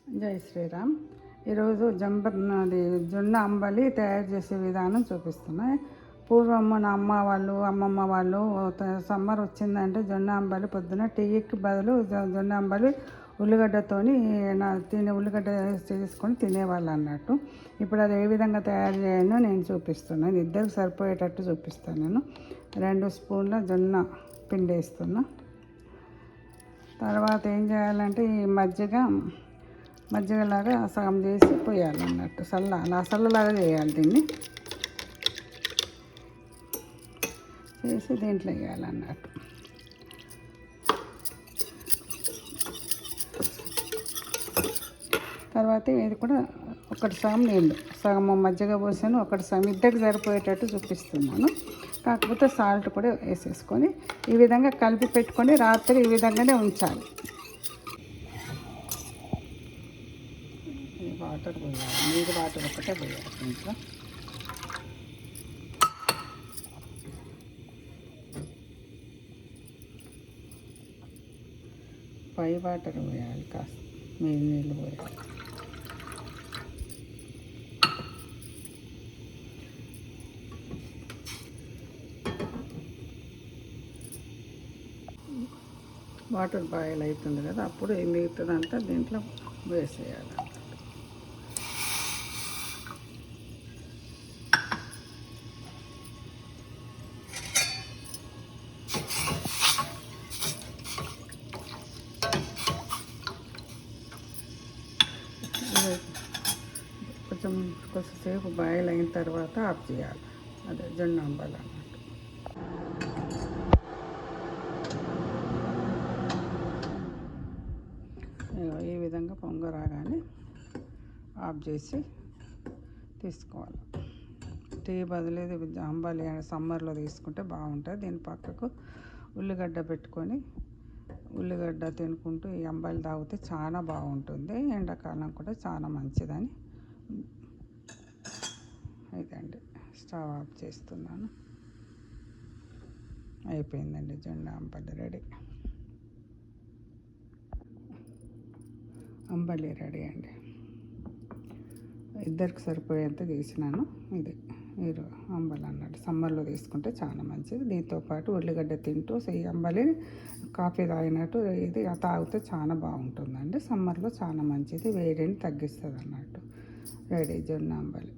జై శ్రీరామ్. ఈరోజు జొన్న అంబలి తయారు చేసే విధానం చూపిస్తున్నా. పూర్వం మన అమ్మ వాళ్ళు అమ్మమ్మ వాళ్ళు సమ్మర్ వచ్చిందంటే జొన్న అంబలి పొద్దున టీకి బదులు జొన్న అంబలి ఉల్లిగడ్డతోని ఉల్లిగడ్డ చేసుకొని తినేవాళ్ళు అన్నట్టు. ఇప్పుడు అది ఏ విధంగా తయారు చేయనో నేను చూపిస్తున్నాను. ఇద్దరికి సరిపోయేటట్టు చూపిస్తాను. నేను 2 స్పూన్ల జొన్న పిండి వేస్తున్నా. తర్వాత ఏం చేయాలంటే ఈ మజ్జిగలాగా సగం చేసి పోయాలన్నట్టు. చల్లలాగా చేయాలి. దీన్ని చేసి దీంట్లో వేయాలన్నట్టు. తర్వాత ఇది కూడా ఒకటి సగం నీళ్ళు, సగం మజ్జిగ పోసాను, ఒకటి సగం ఇద్దరికి సరిపోయేటట్టు చూపిస్తున్నాను. కాకపోతే సాల్ట్ కూడా వేసేసుకొని ఈ విధంగా కలిపి పెట్టుకొని రాత్రి ఈ విధంగానే ఉంచాలి. వాటర్ పోయాలి, నీరు వాటర్ ఒకటే పోయాలి. ఇంట్లో పై వాటర్ పోయాలి, కాస్త మీరు నీళ్ళు పోయాలి. వాటర్ బాయిల్ అవుతుంది కదా, అప్పుడు ఏం మిగుతుందంతా దీంట్లో వేసేయాలి. కొంచెంసేపు బాయిల్ అయిన తర్వాత ఆఫ్ చేయాలి. అదే జొన్న అంబలి అన్నట్టు. ఈ విధంగా పొంగ రాగానే ఆఫ్ చేసి తీసుకోవాలి. టీ బదులు అంబలి సమ్మర్లో తీసుకుంటే బాగుంటుంది. దీని పక్కకు ఉల్లిగడ్డ పెట్టుకొని ఉల్లిగడ్డ తినుకుంటూ ఈ అంబలి తాగితే చాలా బాగుంటుంది. ఎండాకాలం కూడా చాలా మంచిదని. ఇదండి, స్టవ్ ఆఫ్ చేస్తున్నాను. అయిపోయిందండి, జొన్న అంబలి రెడీ. అంబలి రెడీ అండి. ఇద్దరికి సరిపోయేంత తీసినాను. ఇది మీరు అంబలి అన్నట్టు సమ్మర్లో తీసుకుంటే చాలా మంచిది. దీంతో పాటు ఉల్లిగడ్డ తింటూ ఈ అంబలి కాఫీ తాగినట్టు ఇది తాగితే చాలా బాగుంటుందండి. సమ్మర్లో చాలా మంచిది, వేడిని తగ్గిస్తుంది అన్నట్టు. రెడీ జొన్న అంబలి.